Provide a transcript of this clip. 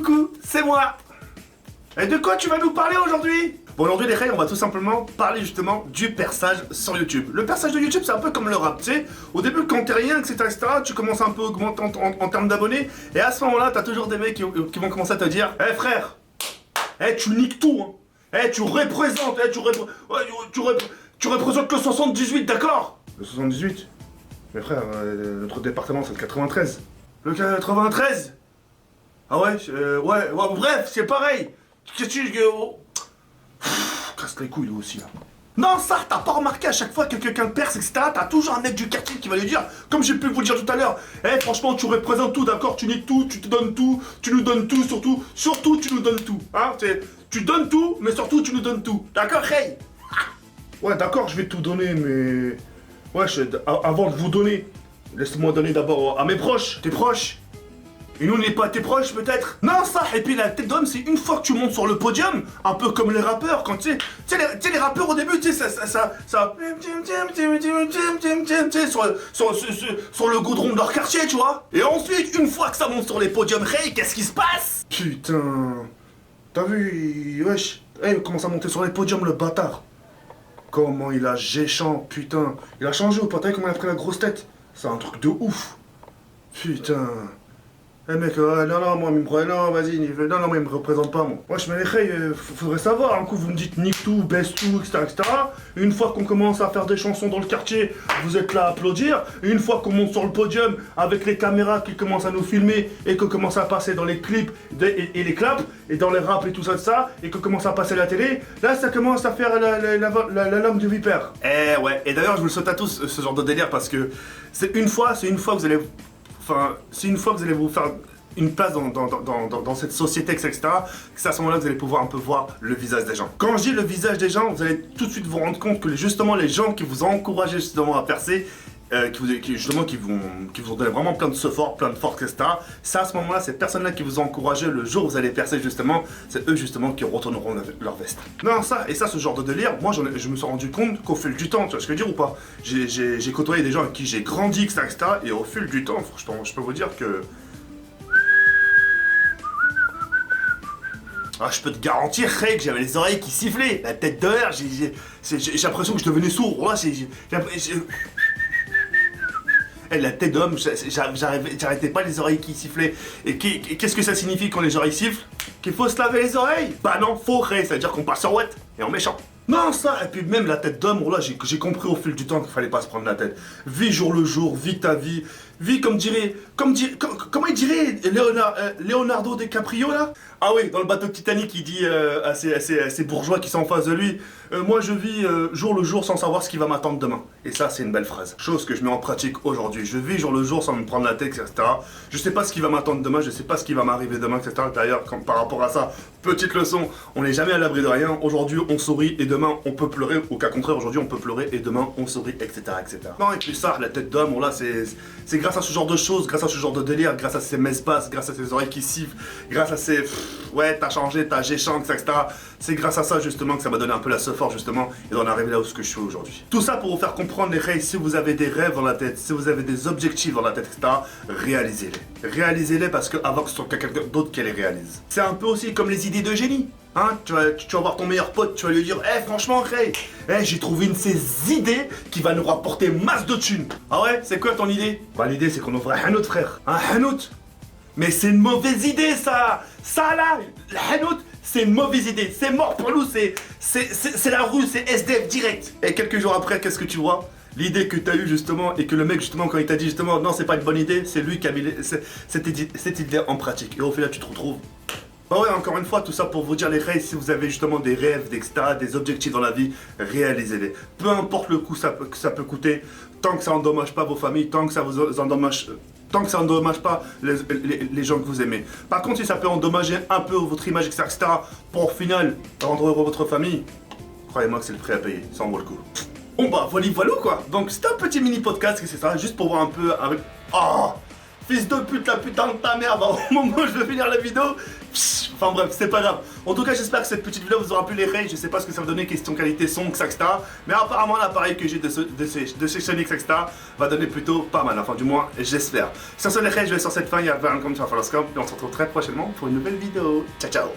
Coucou, c'est moi. Et de quoi tu vas nous parler aujourd'hui? Bon, aujourd'hui les gars, on va tout simplement parler justement du perçage sur YouTube. Le perçage de YouTube, c'est un peu comme le rap, tu sais. Au début, quand t'es rien, etc., tu commences un peu à augmenter en termes d'abonnés. Et à ce moment-là, t'as toujours des mecs qui vont commencer à te dire: Eh frère, tu niques tout, hein. Tu représentes, tu représentes le 78, d'accord? Le 78? Mais frère, notre département, c'est le 93. Le 93? Ah ouais, ouais, bref, c'est pareil. Qu'est-ce que tu... Casse les couilles, lui aussi, là. Non, ça, t'as pas remarqué à chaque fois que quelqu'un perce, etc., t'as toujours un mec du quartier qui va lui dire, comme j'ai pu vous le dire tout à l'heure: franchement, tu représentes tout, d'accord? Tu niques tout, tu te donnes tout, tu nous donnes tout, surtout, tu nous donnes tout. Hein, tu donnes tout, mais surtout, tu nous donnes tout. D'accord, hey? Ouais, d'accord, je vais tout donner, mais... Ouais, avant de vous donner, laisse-moi donner d'abord à mes proches. Tes proches? Et nous, on n'est pas tes proches, peut-être? Non, ça. Et puis la tête d'homme, c'est une fois que tu montes sur le podium, un peu comme les rappeurs, quand tu sais, les rappeurs au début, tu sais, ça, sur le goudron de leur quartier, tu vois. Et ensuite, une fois que ça monte sur les podiums, hey, qu'est-ce qui se passe? Putain, t'as vu, wesh, il commence à monter sur les podiums, le bâtard. Comment il a géchant, putain. Il a changé au pâté, comment il a pris la grosse tête. C'est un truc de ouf. Putain. Mec, non, moi, il me... Non, vas-y, non, moi, il me représente pas, moi. Wesh, mais les gars, faudrait savoir, un coup, vous me dites nique tout, baisse tout, etc. Une fois qu'on commence à faire des chansons dans le quartier, vous êtes là à applaudir. Une fois qu'on monte sur le podium, avec les caméras qui commencent à nous filmer, et qu'on commence à passer dans les clips, et les claps, et dans les raps et tout ça, et qu'on commence à passer à la télé, là, ça commence à faire la langue du vipère. Ouais, et d'ailleurs, je vous le souhaite à tous, ce genre de délire, parce que c'est une fois que vous allez... Enfin, c'est une fois que vous allez vous faire une place dans cette société, etc., que c'est à ce moment-là que vous allez pouvoir un peu voir le visage des gens. Quand je dis le visage des gens, vous allez tout de suite vous rendre compte que justement les gens qui vous ont encouragé justement à percer, qui vous ont donné vraiment plein de support, plein de force, etc., c'est à ce moment-là, ces personnes-là qui vous ont encouragé le jour où vous allez percer justement, c'est eux justement qui retourneront leur veste. Non, ça, et ça, ce genre de délire, moi je me suis rendu compte qu'au fil du temps, tu vois ce que je veux dire ou pas? J'ai côtoyé des gens avec qui j'ai grandi, etc., et au fil du temps, je peux vous dire que... Ah, je peux te garantir, Ray, que j'avais les oreilles qui sifflaient, la tête dehors, j'ai l'impression que je devenais sourd. Là, la tête d'homme, j'arrêtais pas les oreilles qui sifflaient. Et qu'est-ce que ça signifie quand les oreilles sifflent? Qu'il faut se laver les oreilles? Bah non, faux, Ray, ça veut dire qu'on passe sur Watt et en méchant. Non, ça, et puis même la tête d'homme, là, j'ai compris au fil du temps qu'il fallait pas se prendre la tête. Vis jour le jour, vis ta vie, vis comment il dirait Leonardo DiCaprio, là? Ah oui, dans le bateau Titanic, il dit à ces bourgeois qui sont en face de lui: moi je vis jour le jour sans savoir ce qui va m'attendre demain. Et ça, c'est une belle phrase. Chose que je mets en pratique aujourd'hui. Je vis jour le jour sans me prendre la tête, etc. Je sais pas ce qui va m'attendre demain, je sais pas ce qui va m'arriver demain, etc. D'ailleurs, par rapport à ça, petite leçon, on n'est jamais à l'abri de rien. Aujourd'hui, on sourit et demain, on peut pleurer. Au cas contraire, aujourd'hui, on peut pleurer et demain, on sourit, etc., etc. Non, et puis ça, la tête d'homme, là, c'est grâce à ce genre de choses, grâce à ce genre de délire, grâce à ces messes basses, grâce à ces oreilles qui sifflent, grâce à ces... ouais, t'as changé, t'as géchant, etc. C'est grâce à ça, justement, que ça m'a donné un peu la force, justement, et d'en arriver là où ce que je suis aujourd'hui. Tout ça pour vous faire comprendre, les règles, si vous avez des rêves dans la tête, si vous avez des objectifs dans la tête, etc., réalisez-les. Réalisez-les parce que avant que ce soit quelqu'un d'autre qui les réalise. C'est un peu aussi comme les idées de génie. Hein, tu vas voir ton meilleur pote, tu vas lui dire: franchement, Ray, j'ai trouvé une de ces idées qui va nous rapporter masse de thunes. Ah ouais, c'est quoi ton idée? Bah, l'idée, c'est qu'on ouvre un hanout, frère. Un hanout. Mais c'est une mauvaise idée, ça. Ça, là, le hanout, c'est une mauvaise idée. C'est mort pour nous, c'est la rue, c'est SDF direct. Et quelques jours après, qu'est-ce que tu vois? L'idée que t'as eue justement, et que le mec justement, quand il t'a dit justement non, c'est pas une bonne idée, c'est lui qui a mis cette idée en pratique. Et au final, tu te retrouves... Bah ouais, encore une fois, tout ça pour vous dire, les rêves, si vous avez justement des rêves, etc., des objectifs dans la vie, réalisez-les. Peu importe le coût que ça peut coûter, tant que ça endommage pas vos familles, tant que ça vous endommage... Tant que ça endommage pas les gens que vous aimez. Par contre, si ça peut endommager un peu votre image, etc., pour au final rendre heureux votre famille, croyez-moi que c'est le prix à payer, ça en vaut le coup. Bon bah, voilà quoi. Donc c'était un petit mini podcast, c'est ça, juste pour voir un peu avec... Oh, Fils de pute, la putain de ta mère, au moment où je vais finir la vidéo. Enfin bref, c'est pas grave. En tout cas, j'espère que cette petite vidéo vous aura plu les rays. Je sais pas ce que ça va donner, question qualité son, etc. Mais apparemment, l'appareil que j'ai de chez Sony, etc. va donner plutôt pas mal. Enfin, du moins, j'espère. Sur ce, les rays, je vais sur cette fin. Il y a un comme sur Faloscope. Et on se retrouve très prochainement pour une nouvelle vidéo. Ciao, ciao.